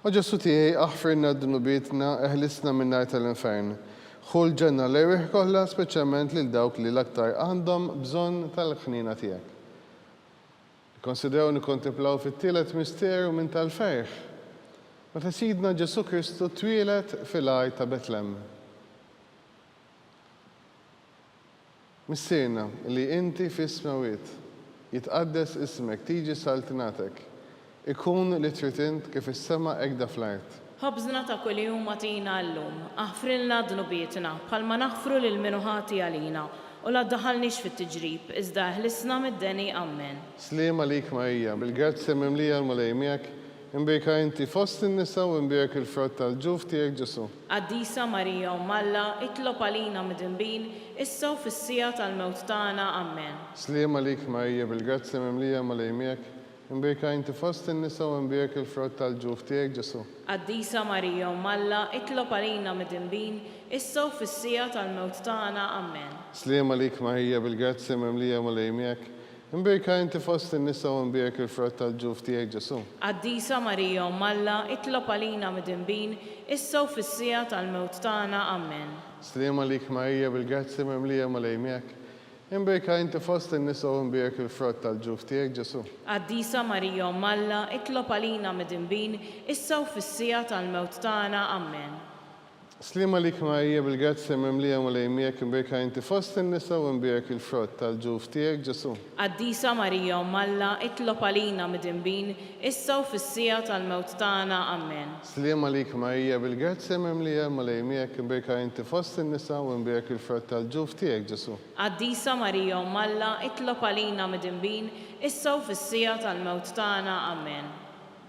U Ġesu tiegħi aħfirna d-dunubietna eħlisna minn nar tal-infern. Ħul ġenna l-erħ kollha speċjalment lil dawk li l-aktar għandhom bżonn tal-ħnina tiegħek. Konsidraw nikkontemplaw fit-tielet misterju minn tal-ferħ. Meta Sidna Ġesu Kristu twilet fil-għar ta' Betlem. Missirna li inti fis-smawiet jitqaddes ismek tiġi saltinatek. Ikun li trid kif is-sema hekk fl-art. Ħobżna ta' kuljum atina llum, aħfrilna dnubietna bħalma naħfru lil minuħati għalina u la ddaħħalniex fit-tiġrib iżda ħlisna mid-deni Amen. Slima lik Marija bil-grazzja memlija malejmijek imbirka inti fost in-nisa u imbirek il-frott tal-ġuf tiegħek Ġesu. Qaddisa Marija Malla itlob għalina midinbin issa u fis-sija tal-mewt tagħna Amen. Slima lik Marija bil-grazzja memlija malejmijek imbirka inti fost in-nisa u imbirek il-frott tal-ġuf tiegħek Ġesu. Qaddisa Marija Malla itlob għalina midinbin issa u fis-sija tal-mewt tagħna Amen. Slima lik Marija bil-grazzja memlija malejmijek imbirka inti fost in-nisa u imbirek il-frott tal-ġuf tiegħek Ġesu. Qaddisa Marija Malla itlob għalina midinbin issa u fis-sija tal-mewt tagħna Amen. Slima lik Marija bil-grazzja memlija malejmijek imbirka inti fost in-nisa u imbirek il-frott tal-ġuf tiegħek Ġesu. Qaddisa Marija Malla itlob għalina midinbin issa u fis-sija tal-mewt tagħna Amen. Slima lik Marija bil-grazzja memlija malejmijek imbirka inti fost in-nisa u imbirek il-frott tal-ġuf tiegħek Ġesu. Qaddisa Marija Malla itlob għalina midinbin issa u fis-sija tal-mewt tagħna Amen. Slima lik Marija bil-grazzja memlija malejmijek imbirka inti fost in-nisa u imbirek il-frott tal-ġuf tiegħek Ġesu. Qaddisa Marija Malla itlob għalina midinbin issa u fis-sija tal-mewt tagħna Amen.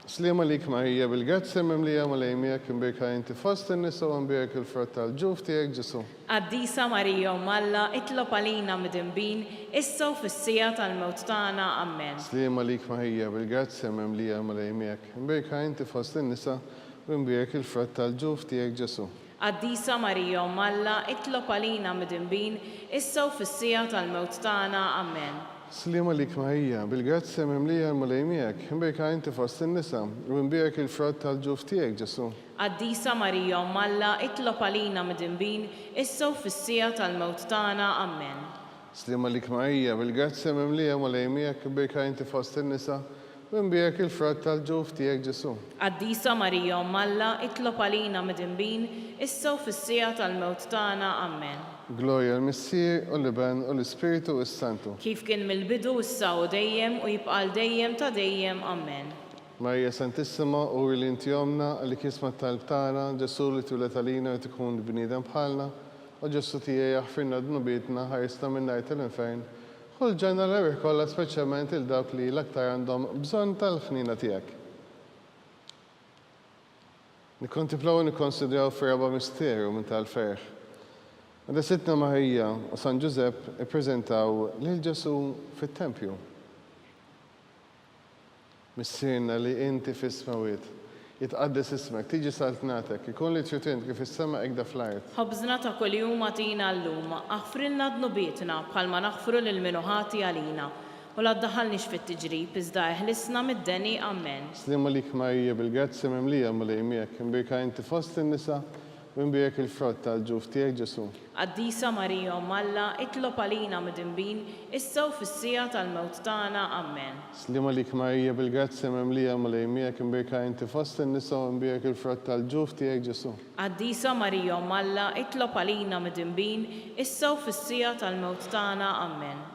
Slima lik Marija bil-grazzi mimlija mal-ejmiek imbirka inti fost in-nisa u imbirk il-frott tal-ġuf tiegħek Ġesu. Qaddisa Marija Malla, itlob għalina midinbin, issa u fis-sija tal-mewt tagħna. Amen. Slima lik Marija bil-grazzi mimlija mal-ejmiek imbirka inti fost in-nisa u imbirk il-frott tal-ġuf tiegħek Ġesu. Qaddisa Marija Malla, itlob għalina midinbin, issa u fis-sija tal-mewt tagħna. Amen. Slima lik Marija bil-grazzi mimlija mal-ejmiek imbirka inti fost in-nisa u imbirk il-frott tal-ġuf tiegħek Ġesu. Qaddisa Marija Malla, itlob għalina midinbin, issa u fis-sija tal-mewt tagħna. Amen. Slima lik Marija bil-grazzi mimlija mal-ejmiek imbirka inti fost in-nisa u imbirk il-frott tal-ġuf tiegħek Ġesu. Qaddisa Marija Malla, itlob għalina midinbin, issa u fis-sija tal-mewt tagħna. Amen. Gloria l-Missier u l-Iben u l-Ispiritu u s-Santu. Kif kien mill-bidu issa u dejjem u jibqal dejjem ta' dejjem. Amen. Marija Santissima u li inti jomna li kismat tal-btana Ġesu li tulet għalina u tkun bnidem bħalna u Ġesu tijaj jaħfirna d-nubietna ħarisna minn nar tal-infern. Kull ġenna l-ewwel kollha speċjalment il-dawk li l-aktar għandhom bżonn tal-ħnina tiegħek. Nikkontemplaw u nikkonsidraw fir-raba' misterju minn tal-ferħ. Għada Sittna Marija u San Giuseppe ippreżentaw lil Ġesu fit-Tempju. Missirna li inti fis-smawiet, jitqaddes ismek, tiġi saltnatek, ikun li tjutint kif is-sema ekda fl-art. Ħobżna ta' kuljum għatina llum, aħfrilna d-nubietna bħalma naħfru lil minuħati għalina. U la ddaħħalniex fit-tiġrib, iżda eħlisna mid-deni. Amen. Slima lik Marija bil-grazzi mimlija mal-ejmiek, imbirka inti fost in-nisa u imbirk il-frott tal-ġuf tiegħek Ġesu. Qaddisa Marija Malla, itlob għalina midinbin, issa u fis-sija tal-mewt tagħna. Amen. Slima lik Marija bil-grazzi mimlija mal-ejmiek, imbirka inti fost in-nisa u imbirk il-frott tal-ġuf tiegħek Ġesu. Qaddisa Marija Malla, itlob għalina midinbin, issa u fis-sija tal-mewt tagħna. Amen.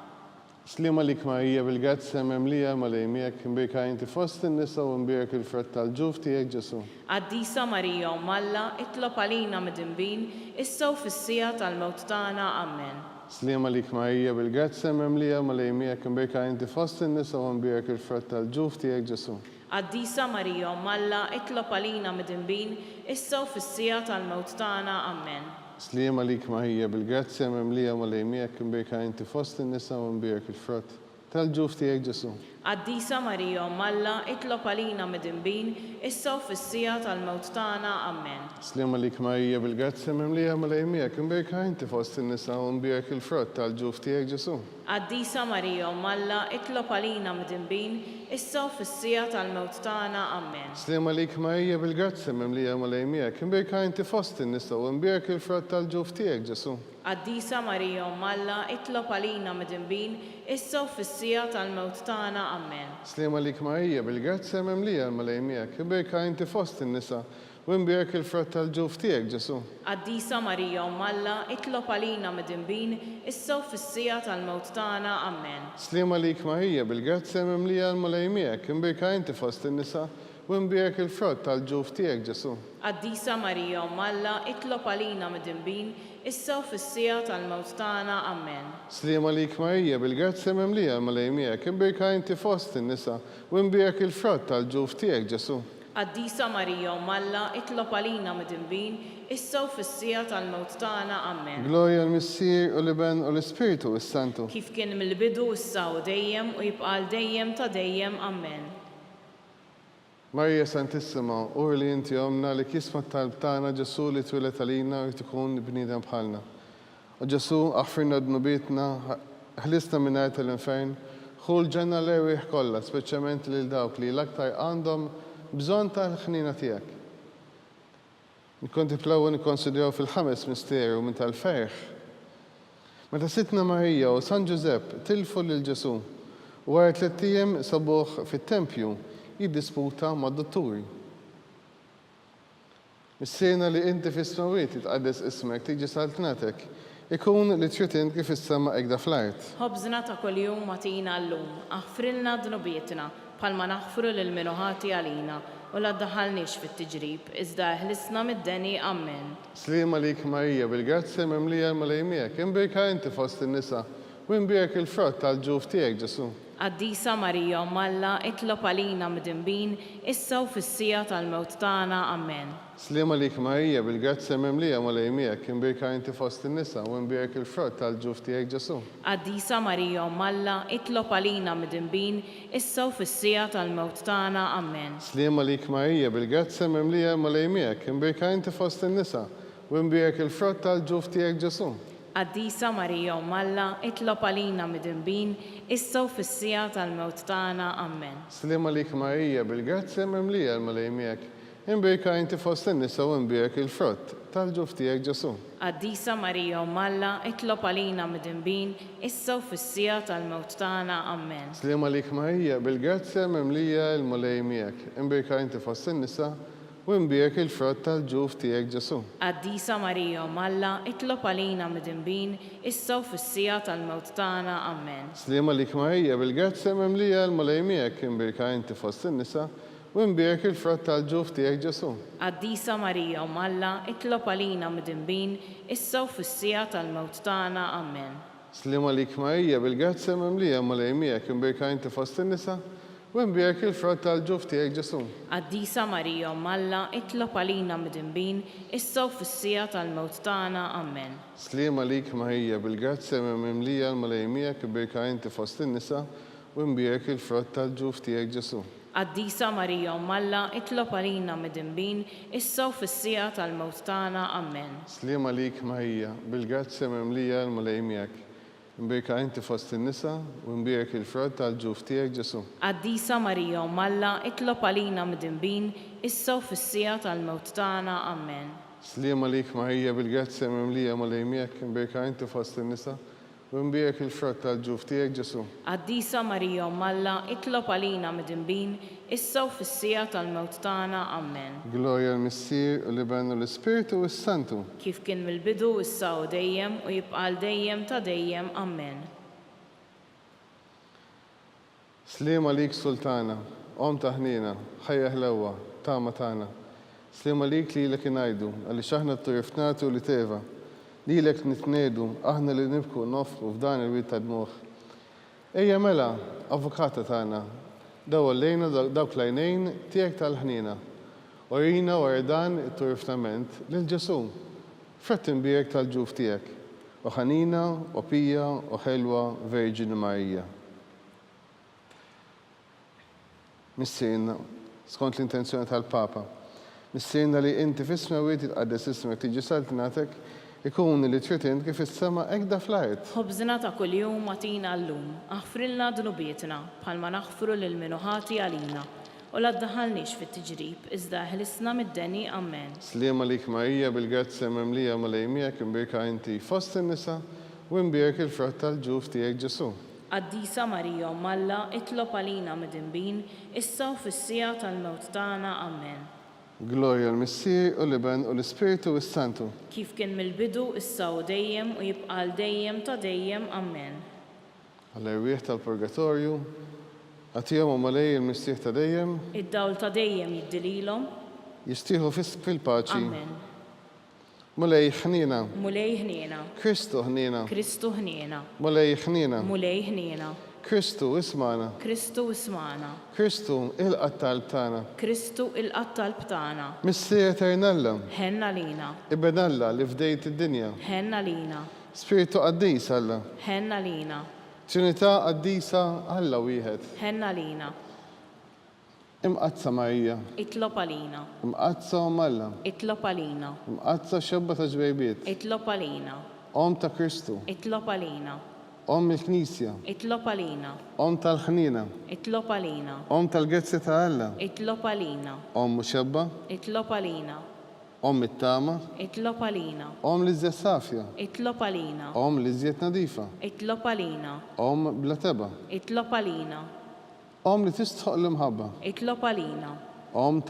Slima lik Marija bil-grazzi mimlija mal-ejmiek, imbirka inti fost in-nisa u imbirk il-frott tal-ġuf tiegħek Ġesu. Qaddisa Marija Malla, itlob għalina midinbin, issa u fis-sija tal-mewt tagħna. Amen. Slima lik Marija bil-grazzi mimlija mal-ejmiek, imbirka inti fost in-nisa u imbirk il-frott tal-ġuf tiegħek Ġesu. Qaddisa Marija Malla, itlob għalina midinbin, issa u fis-sija tal-mewt tagħna. Amen. Slima lik Marija bil-grazzi mimlija mal-ejmiek, imbirka inti fost in-nisa u imbirk il-frott tal-ġuf tiegħek Ġesu. Qaddisa Marija Malla, itlob għalina midinbin, issa u fis-sija tal-mewt tagħna. Amen. Slima lik Marija bil-grazzi mimlija mal-ejmiek, imbirka inti fost in-nisa u imbirk il-frott tal-ġuf tiegħek Ġesu. Qaddisa Marija Malla, itlob għalina midinbin, issa u fis-sija tal-mewt tagħna. Amen. Slima lik Marija bil-grazzi mimlija mal-ejmiek, imbirka inti fost in-nisa u imbirk il-frott tal-ġuf tiegħek Ġesu. Qaddisa Marija Malla, itlob għalina midinbin, issa u fis-sija tal-mewt tagħna. Amen. Slima lik Marija bil-grazzi mimlija mal-ejmiek, imbirka inti fost in-nisa u imbirk il-frott tal-ġuf tiegħek Ġesu. Qaddisa Marija Malla, itlob għalina midinbin, issa u fis-sija tal-mewt tagħna. Amen. Slima lik Marija bil-grazzi mimlija mal-ejmiek, imbirka inti fost in-nisa u imbirk il-frott tal-ġuf tiegħek Ġesu. Qaddisa Marija Malla, itlob għalina midinbin, issa u fis-sija tal-mewt tagħna. Amen. Slima lik Marija bil-grazzi mimlija mal-ejmiek, imbirka inti fost in-nisa u imbirk il-frott tal-ġuf tiegħek Ġesu. Qaddisa Marija Malla, itlob għalina midinbin, issa u fis-sija tal-mewt tagħna. Amen. Gloria l-Missier u l-Iben u l-Ispiritu u s-Santu. Kif kien mill-bidu issa u dejjem u jibqal dejjem ta' dejjem. Amen. Marija Santissima, u li inti jomna li kismat tal-btana Ġesu li twilet għalina u tkun bnidem bħalna. U Ġesu aħfirna d-nubietna, ħlisna minn nar tal-infern, ħul ġenna l-erwieħ kollha, speċjalment lil dawk li l-aktar għandhom bżonn tal-ħnina tiegħek. Nikkontemplaw u nikkonsidraw fil-ħames misterju minn tal-ferħ. Meta Sittna Marija u San Giuseppe tilfu lil Ġesu u wara 3 ijiem sabuh fit-Tempju jiddisputa mad-dotturi. Missirna li inti fis-smawiet jitqaddes ismek, tiġi saltnatek, ikun li tjutint kif is-sema ekda fl-art. Ħobżna ta' kuljum għatina llum, aħfrilna d-nubietna bħalma naħfru lil minuħati għalina u la ddaħħalniex fit-tiġrib, iżda eħlisna mid-deni. Amen. Slima lik Marija bil-grazzi mimlija mal-ejmiek, imbirka inti fost in-nisa u nbierek il-frott tal-ġuf tiegħek Ġesu. Qaddisa Marija Malla, itlob għalina midinbin, issa u fis-sija tal-mewt tagħna. Amen. Slima lik Marija bil-grazzja mimlija malej miegħek, imbierka inti fost in-nisa u nbierek il-frott tal-ġuf tiegħek Ġesu. Qaddisa Marija Malla, itlob għalina midinbin, issa u fis-sija tal-mewt tagħna. Amen. Slima lik Marija bil-grazzja mimlija malej miegħek, imbierka inti fost in-nisa u nbierek il-frott tal-ġuf tiegħek Ġesu. Qaddisa Marija Malla, itlob għalina midinbin, issa u fis-sija tal-mewt tagħna. Amen. Slima lik Marija bil-grazzja mimlija malej miegħek, imbierka inti fost in-nisa u nbierek il-frott tal-ġuf tiegħek Ġesu. Qaddisa Marija Malla, itlob għalina midinbin, issa u fis-sija tal-mewt tagħna. Amen. Slima lik Marija bil-grazzja mimlija malej miegħek, imbierka inti fost in-nisa u nbierek il-frott tal-ġuf tiegħek Ġesu. Qaddisa Marija Malla, itlob għalina midinbin, issa u fis-sija tal-mewt tagħna. Amen. Slima lik Marija bil-grazzja mimlija malej miegħek, imbierka inti fost in-nisa u nbierek il-frott tal-ġuf tiegħek Ġesu. Qaddisa Marija Malla, itlob għalina midinbin, issa u fis-sija tal-mewt tagħna. Amen. Slima lik Marija bil-grazzja mimlija malej miegħek, imbierka inti fost in-nisa u nbierek il-frott tal-ġuf tiegħek Ġesu. Qaddisa Marija Malla, itlob għalina midinbin, issa u fis-sija tal-mewt tagħna. Amen. Slima lik Marija bil-grazzja mimlija malej miegħek, imbierka inti fost in-nisa u nbierek il-frott tal-ġuf tiegħek Ġesu. Qaddisa Marija Malla, itlob għalina midinbin, issa u fis-sija tal-mewt tagħna. Amen. Slima lik Marija bil-grazzja mimlija malej miegħek, imbierka inti fost in-nisa u nbierek il-frott tal-ġuf tiegħek Ġesu. Qaddisa Marija Malla, itlob għalina midinbin, issa u fis-sija tal-mewt tagħna. Amen. Slima lik Marija bil-grazzja mimlija malej miegħek, imbierka inti fost in-nisa u nbierek il-frott tal-ġuf tiegħek Ġesu. Qaddisa Marija Malla, itlob għalina midinbin, issa u fis-sija tal-mewt tagħna. Amen. Glorja l-Missier u l-Iben u l-Ispiritu u s-Santu. Kif kien mill-bidu, issa u dejjem u jibqa' dejjem ta' dejjem. Amen. Slima lik Sultana, ta' ħnina, ħajja ħlewwa, tama tagħna. Slima lik li lek ingħidu, għaliex aħna t-turifnatu li teva. Lilek nitnedu, aħna li nibku nofru f'dan il-wit ta' dmuħ. Ejja mela, avukata tagħna, daw lejna dawk lajnejn tiegħek tal-ħnina. Orina wara dan it-turifnament lil Ġesu. Frett inbierek tal-ġuf tiegħek. U ħanina, u pija, u ħelwa Verġini Marija. Missirna, skont l-intenzjoni tal-Papa, missirna li inti f'isma wiet tqaddes ismek tiġi saltinatek ikun li tritint kif is-sema ekda fl-art. Ħobżna ta' kuljum atina llum, aħfrilna dnubietna bħalma naħfru lil minuħati għalina. U la ddaħħalniex fit-tiġrib, iżda ħlisna mid-deni. Amen. Slima lik Marija bil-grazzja mimlija malej miegħek, imbierka inti fost in-nisa u nbierek il-frott tal-ġuf tiegħek Ġesu. Qaddisa Marija Malla, itlob għalina midinbin, issa u fis-sija tal-mewt tagħna. Amen. Glorja l-Missier u l-Iben u l-Ispiritu u s-Santu. Kif kien mill-bidu, issa u dejjem u jibqa' dejjem ta' dejjem. Amen. Għall-irwieħ tal-Purgatorju, għatihom u malej il-mistieħ ta' dejjem, Id-dawl ta' dejjem jiddililhom. jistieħu fil-paċi. Amen. Mulej ħnina, Mulej ħniena, Kristu ħnina, Kristu ħniena, mulej ħnina, mulej ħniena, Kristu ismana, Kristu ismana, Kristu il-qattal tagħna. Kristu il-qattalb tagħna. Missier eternalla, Ħenna lina, Ibenalla li fdejt id-dinja. ħenna lina, Spiritu qaddis Alla. ħenna lina, Trinità qaddisa Alla wieħed. ħenna lina, Imqazza Marija, itlob għalina, imqazza Alla, itlob għalina, imqazza xebba ta' ġbejbiet. itlob għalina, Ta' Kristu, itlob għalina, il-Knisja, itlob għalina, tal-ħnina, itlob għalina, tal-Gezzja ta' Alla, itlob għalina, muxebba, itlob għalina, it-tama, itlob għalina, l-iżjed safja, itlob għalina, l-iżjed nadifa, itlob għalina, bla teba, itlob għalina, li tistħoq l-imħabba, itlob għalina,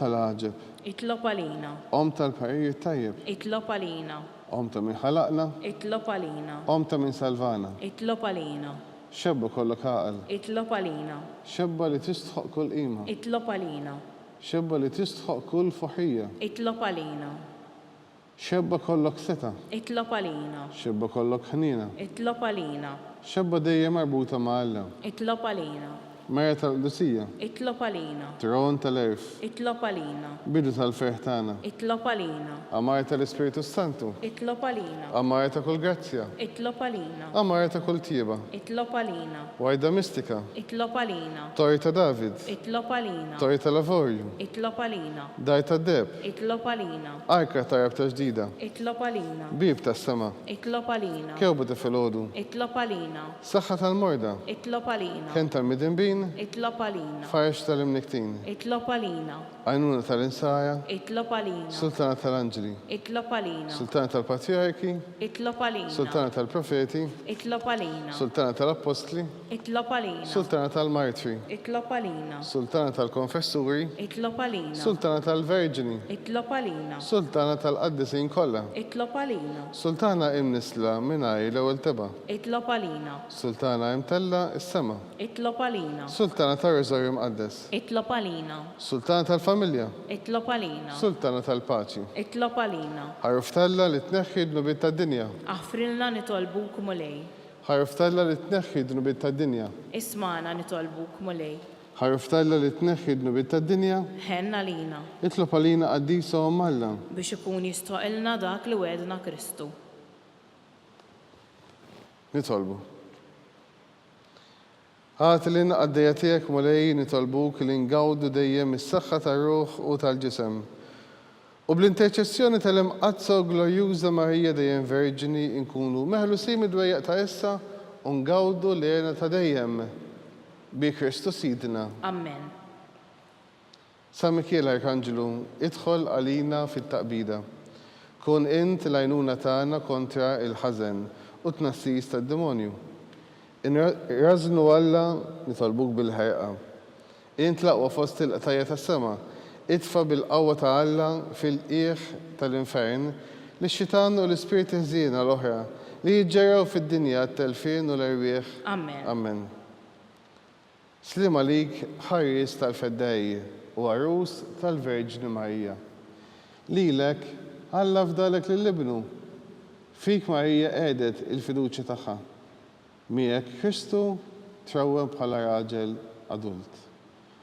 tal-ħaġeb, itlob għalina, tal-parir tajjeb, itlob għalina, ta' min ħalaqna, itlob għalina, ta' min salvana. itlob għalina, Xebba kollok ħaqal, itlob għalina, xebba li tistħoq kull qima, itlob għalina, xebba li tistħoq kull fuħija, itlob għalina, Xebba kollok seta, Itlob għalina. xebba kollok ħnina, Itlob għalina. xebba dejjem marbuta ma' Alla. Itlob għalina. Marja tal-Qdusija, Itlob għalina. tron tal-erf, Itlob għalina. bidu tal-ferħ tagħna, Itlob għalina. Amarja tal-Ispiritu Santu, Itlob għalina. Amarja ta' kull grazzja, Itlob għalina. Amarja ta' kull tieba, Itlob għalina. Wajda mistika, Itlob għalina. Tori ta' David, Itlob għalina. Tori tal-Lavorju, Itlob għalina. Daj ta' Deb, Itlob għalina. Arka ta' Rabta ġdida, Itlob għalina. Bib ta' sema, Itlob għalina. Kewbu ta' filgħodu, Itlob għalina. Saħħa tal-morda, Itlob għalina. Ken tal-midinbin, Itlob għalina. Farx tal-imniktin, Itlob għalina. Għajnuna tal-insaja, Itlob għalina. Sultana tal-Anġeli, Itlob għalina. Sultana tal-Patriarki, Itlob għalina. Sultana tal-Profeti, Itlob għalina. Sultana tal-Apostli, Itlob għalina. Sultana tal-Martri, Itlob għalina. Sultana tal-Konfessuri, Itlob għalina. Sultana tal-Verġini, Itlob għalina. Sultana tal-Qaddisin kollha, Itlob għalina. Sultana imnisla mingħajr l-ewwel teba, Itlob għalina. Sultana imtella is-sema, Itlob għalina. Sultana tar-Riżorju Mqaddes, Itlob għalina. Sultana tal-Familja, Itlob għalina. Sultana tal-Paċi, Itlob għalina. ħaruftalla li tneħħi d-nubiet tad-dinja, Aħfrilna nitolbuk mulej. ħaruftalla li tneħħi d-nubiet tad-dinja, Ismana nitolbuk mulej. ħaruftalla li tneħħi d-nubiet tad-dinja, Ħenna lina itlob għalina qaddisa u Alla, biex ikun jistoqilna dak li wedna Kristu. nitolbu. Għat li naqaddejja tiegħek mulej nitolbuk li ngawdu dejjem is-saħħa tar-ruħ u tal-ġisem. U bl-interċessjoni tal-imqazza glorjuża Marija dejjem Verġini nkunu meħlusin mid-dwejjaq ta' issa u ngawdu l-għena ta' dejjem bi Kristu Sidna. Amen. Sa Mikiel Arkanġelu, idħol għalina fit-taqbida. Kun int l-għajnuna tagħna kontra il-ħażen u tnassis tad-demonju. Raznu Alla nitolbuk bil-ħerqa. Int laqwa fost il-qtajja tas-sema. Itfa bil-qawwa ta' Alla fil-qiegħ tal-infern li xitan u l-ispiriti ħżiena l-oħra li jiġġeraw fid-dinja t-telfin u l-erwieħ. Amen. Amen. Slim għalik ħaris tal-feddej u għarus tal-Verġni Marija. Lilek Alla fdalek lill-ibnu. Fik Marija għedet il-fiduċi tagħha. Miegħek Kristu trawwem bħala raġel adult.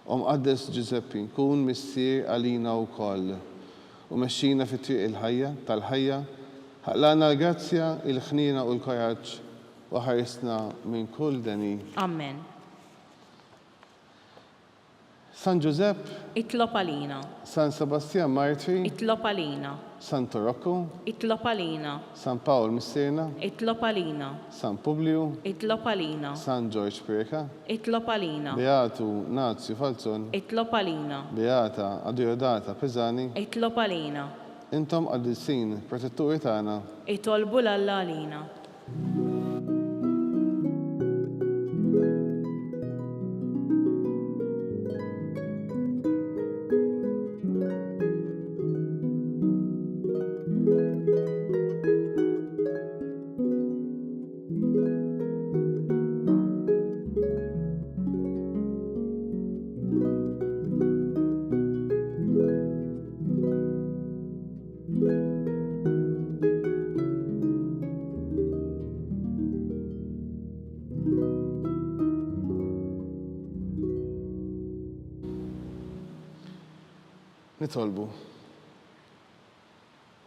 Mqaddes Giuseppi, kun missier għalina wkoll u mexxina fit-triq il-ħajja tal-ħajja, ħaqlana l-grazzja, il-ħnina u l-koraġġ u ħarisna minn kull deni. Amen. San Giuseppe, Itlob għalina. San Sebastian Martri, Itlob għalina. San Torocco, Itlob għalina. San Paul Missirna, Itlob għalina. San Publiu, Itlob għalina. San George Pirka, Itlob għalina. Beatu Nazio Falzon, Itlob għalina. Beata Adiodata Pesani, Itlob għalina. intom qaddisin protetturi tagħna. Itolbu l-Alla għalina. Nitolbu.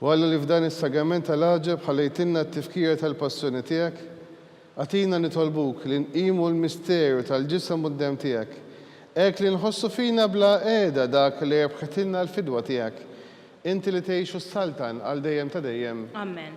Walla li f'dan is-sagrament tal-aġeb ħallejtinna t-tifkira tal-passjoni tiegħek, għatina nitolbuk li nqimu l-misteru tal-ġisem u d-dem tiegħek. Ek li nħossu fina bla qiegħda dak li rebħetilna l-fidwa tiegħek. Inti li tgħixu s-saltan għal dejjem ta' dejjem. Amen.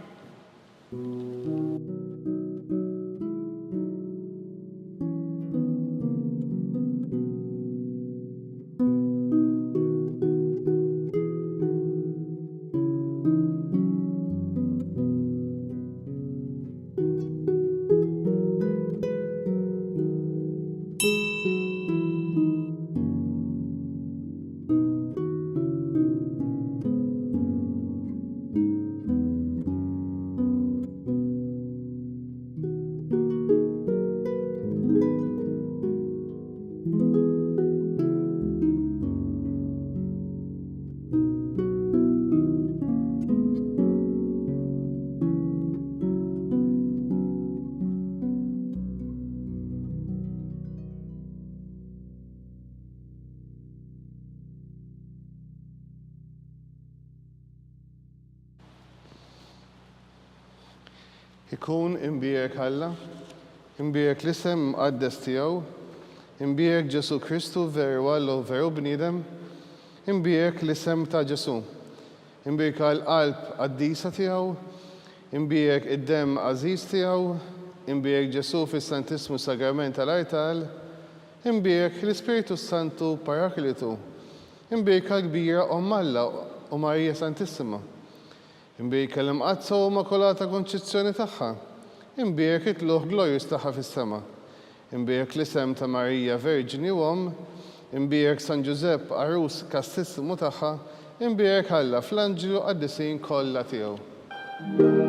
ikun imbierek Alla, imbierek l-isem mqaddes tiegħu, imbierek Ġesu Kristu veru Alla u veru bniedem, imbierek l-isem ta' Ġesu, imbierek għal-qalb qaddisa tiegħu, imbierek id-dem għażiż tiegħu, imbierek Ġesu fis-Santissimu Sagrament tal-Artal, imbierek l-Ispiritu Santu Paraklitu, imbierek għal-kbira Alla u Marija Santissima, imbierek l-imqazza u Immakolata Konċizzjoni tagħha, imbierek it-tluħ glorjus tagħha fis-sema, imbierek l-isem ta' Marija Verġini u Omm, imbierek San Giuseppe Arus Kastissimu tagħha, imbierek Alla fl-Anġelu qaddisin kollha tiegħu.